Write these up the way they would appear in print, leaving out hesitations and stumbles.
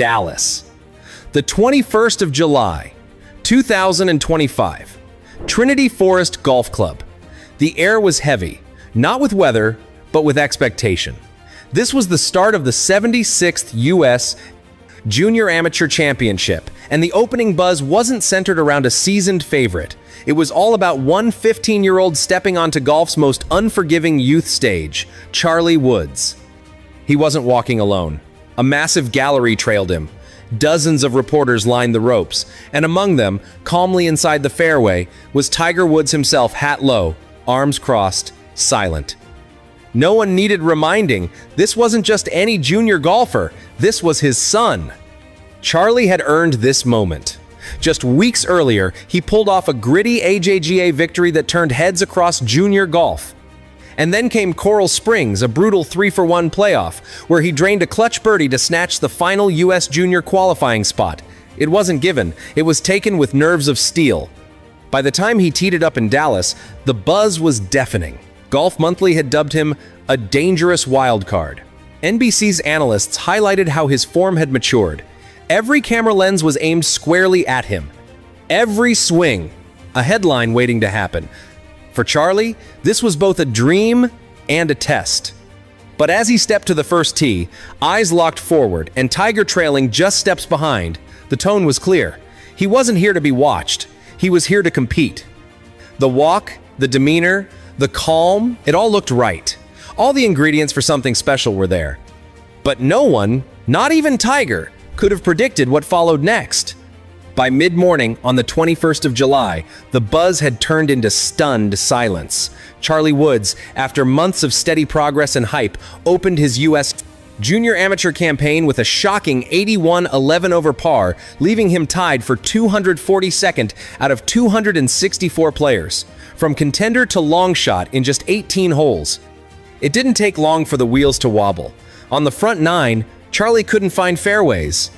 Dallas. The 21st of July, 2025. Trinity Forest Golf Club. The air was heavy, not with weather, but with expectation. This was the start of the 76th U.S. Junior Amateur Championship, and the opening buzz wasn't centered around a seasoned favorite. It was all about one 15-year-old stepping onto golf's most unforgiving youth stage, Charlie Woods. He wasn't walking alone. A massive gallery trailed him. Dozens of reporters lined the ropes, and among them, calmly inside the fairway, was Tiger Woods himself, hat low, arms crossed, silent. No one needed reminding, this wasn't just any junior golfer, this was his son. Charlie had earned this moment. Just weeks earlier, he pulled off a gritty AJGA victory that turned heads across junior golf. And then came Coral Springs, a brutal 3-for-1 playoff, where he drained a clutch birdie to snatch the final U.S. Junior qualifying spot. It wasn't given, it was taken with nerves of steel. By the time he teed it up in Dallas, the buzz was deafening. Golf Monthly had dubbed him a dangerous wild card. NBC's analysts highlighted how his form had matured. Every camera lens was aimed squarely at him. Every swing, a headline waiting to happen. For Charlie, this was both a dream and a test. But as he stepped to the first tee, eyes locked forward and Tiger trailing just steps behind, the tone was clear. He wasn't here to be watched. He was here to compete. The walk, the demeanor, the calm, it all looked right. All the ingredients for something special were there. But no one, not even Tiger, could have predicted what followed next. By mid-morning on the 21st of July, the buzz had turned into stunned silence. Charlie Woods, after months of steady progress and hype, opened his U.S. Junior Amateur campaign with a shocking 81-11 over par, leaving him tied for 242nd out of 264 players, from contender to long shot in just 18 holes. It didn't take long for the wheels to wobble. On the front nine, Charlie couldn't find fairways.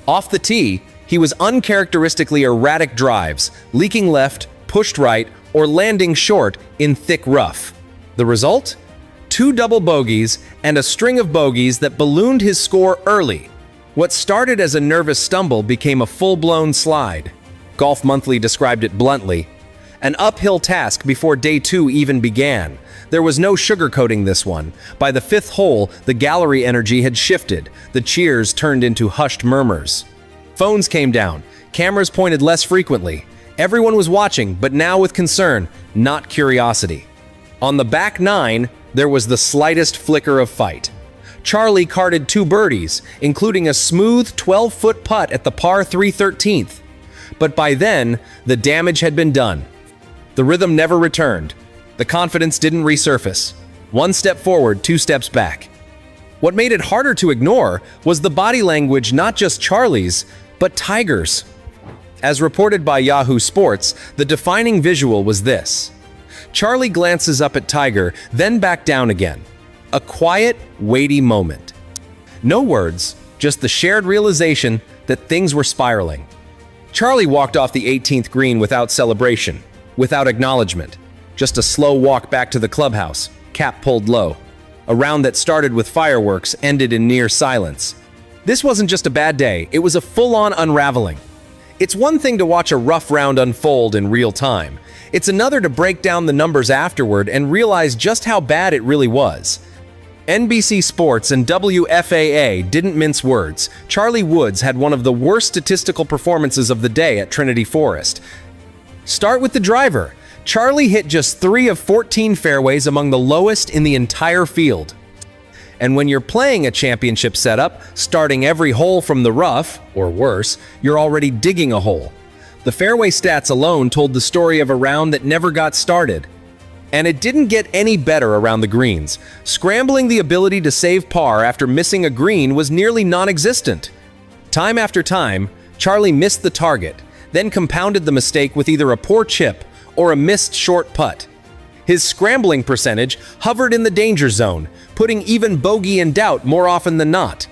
Off the tee, he was uncharacteristically erratic drives, leaking left, pushed right, or landing short in thick rough. The result? 2 double bogeys and a string of bogeys that ballooned his score early. What started as a nervous stumble became a full-blown slide. Golf Monthly described it bluntly. An uphill task before day 2 even began. There was no sugarcoating this one. By the 5th hole, the gallery energy had shifted. The cheers turned into hushed murmurs. Phones came down. Cameras pointed less frequently. Everyone was watching, but now with concern, not curiosity. On the back nine, there was the slightest flicker of fight. Charlie carded 2 birdies, including a smooth 12-foot putt at the par 3 13th. But by then, the damage had been done. The rhythm never returned. The confidence didn't resurface. 1 step forward, 2 steps back. What made it harder to ignore was the body language, not just Charlie's, but Tiger's. As reported by Yahoo Sports, the defining visual was this. Charlie glances up at Tiger, then back down again. A quiet, weighty moment. No words, just the shared realization that things were spiraling. Charlie walked off the 18th green without celebration, without acknowledgement. Just a slow walk back to the clubhouse, cap pulled low. A round that started with fireworks ended in near silence. This wasn't just a bad day, it was a full-on unraveling. It's one thing to watch a rough round unfold in real time. It's another to break down the numbers afterward and realize just how bad it really was. NBC Sports and WFAA didn't mince words. Charlie Woods had one of the worst statistical performances of the day at Trinity Forest. Start with the driver. Charlie hit just 3 of 14 fairways, among the lowest in the entire field. And when you're playing a championship setup, starting every hole from the rough, or worse, you're already digging a hole. The fairway stats alone told the story of a round that never got started. And it didn't get any better around the greens. Scrambling the ability to save par after missing a green was nearly non-existent. Time after time, Charlie missed the target, then compounded the mistake with either a poor chip or a missed short putt. His scrambling percentage hovered in the danger zone, putting even bogey in doubt more often than not.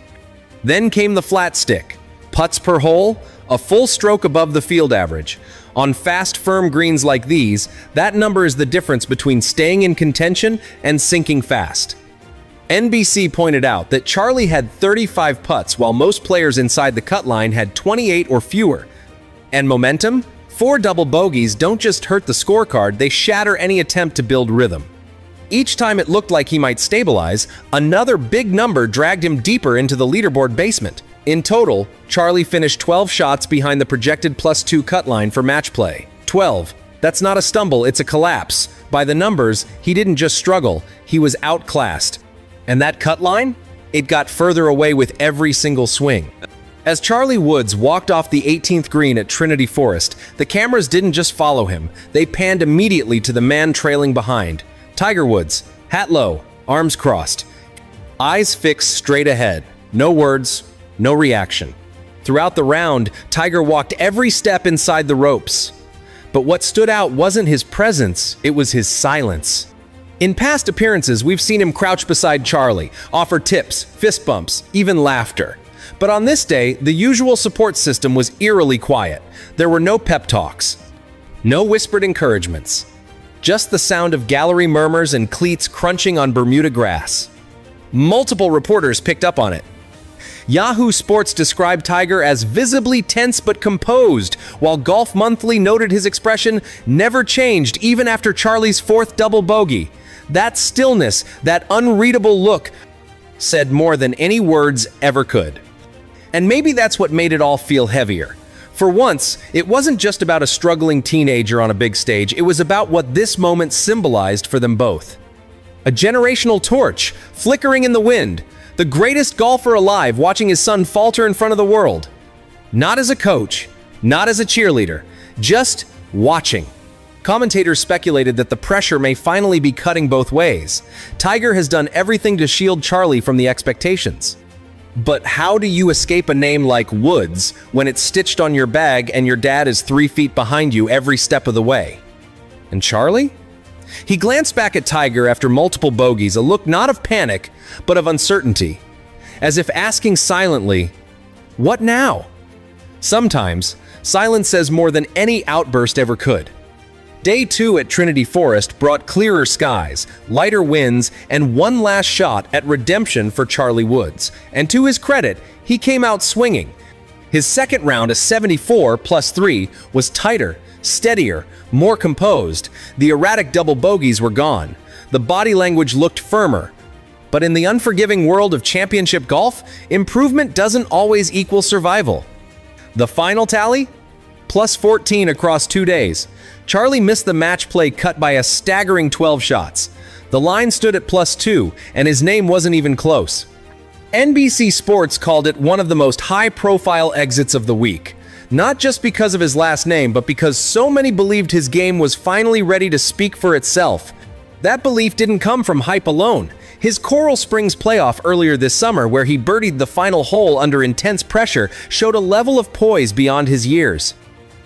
Then came the flat stick. Putts per hole, a full stroke above the field average. On fast, firm greens like these, that number is the difference between staying in contention and sinking fast. NBC pointed out that Charlie had 35 putts while most players inside the cut line had 28 or fewer. And momentum? 4 double bogeys don't just hurt the scorecard, they shatter any attempt to build rhythm. Each time it looked like he might stabilize, another big number dragged him deeper into the leaderboard basement. In total, Charlie finished 12 shots behind the projected +2 cut line for match play. 12. That's not a stumble, it's a collapse. By the numbers, he didn't just struggle, he was outclassed. And that cut line? It got further away with every single swing. As Charlie Woods walked off the 18th green at Trinity Forest, the cameras didn't just follow him, they panned immediately to the man trailing behind. Tiger Woods, hat low, arms crossed, eyes fixed straight ahead. No words, no reaction. Throughout the round, Tiger walked every step inside the ropes. But what stood out wasn't his presence, it was his silence. In past appearances, we've seen him crouch beside Charlie, offer tips, fist bumps, even laughter. But on this day, the usual support system was eerily quiet. There were no pep talks, no whispered encouragements. Just the sound of gallery murmurs and cleats crunching on Bermuda grass. Multiple reporters picked up on it. Yahoo Sports described Tiger as visibly tense but composed, while Golf Monthly noted his expression never changed even after Charlie's 4th double bogey. That stillness, that unreadable look, said more than any words ever could. And maybe that's what made it all feel heavier. For once, it wasn't just about a struggling teenager on a big stage, it was about what this moment symbolized for them both. A generational torch, flickering in the wind, the greatest golfer alive watching his son falter in front of the world. Not as a coach, not as a cheerleader, just watching. Commentators speculated that the pressure may finally be cutting both ways. Tiger has done everything to shield Charlie from the expectations. But how do you escape a name like Woods when it's stitched on your bag and your dad is 3 feet behind you every step of the way? And Charlie? He glanced back at Tiger after multiple bogeys, a look not of panic, but of uncertainty, as if asking silently, "What now?" Sometimes, silence says more than any outburst ever could. Day 2 at Trinity Forest brought clearer skies, lighter winds, and one last shot at redemption for Charlie Woods. And to his credit, he came out swinging. His second round, a 74 +3, was tighter, steadier, more composed. The erratic double bogeys were gone. The body language looked firmer. But in the unforgiving world of championship golf, improvement doesn't always equal survival. The final tally? +14 across 2 days. Charlie missed the match play cut by a staggering 12 shots. The line stood at +2, and his name wasn't even close. NBC Sports called it one of the most high-profile exits of the week. Not just because of his last name, but because so many believed his game was finally ready to speak for itself. That belief didn't come from hype alone. His Coral Springs playoff earlier this summer, where he birdied the final hole under intense pressure, showed a level of poise beyond his years.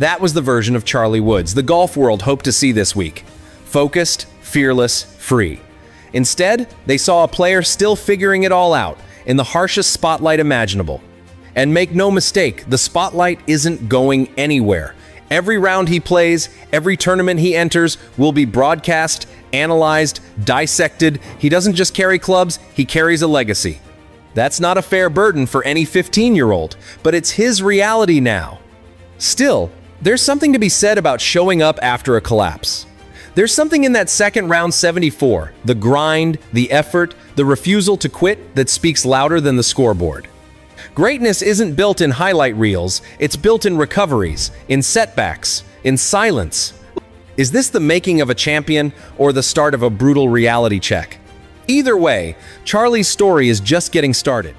That was the version of Charlie Woods the golf world hoped to see this week. Focused, fearless, free. Instead, they saw a player still figuring it all out, in the harshest spotlight imaginable. And make no mistake, the spotlight isn't going anywhere. Every round he plays, every tournament he enters, will be broadcast, analyzed, dissected. He doesn't just carry clubs, he carries a legacy. That's not a fair burden for any 15-year-old, but it's his reality now. Still, there's something to be said about showing up after a collapse. There's something in that second round 74, the grind, the effort, the refusal to quit, that speaks louder than the scoreboard. Greatness isn't built in highlight reels, it's built in recoveries, in setbacks, in silence. Is this the making of a champion or the start of a brutal reality check? Either way, Charlie's story is just getting started.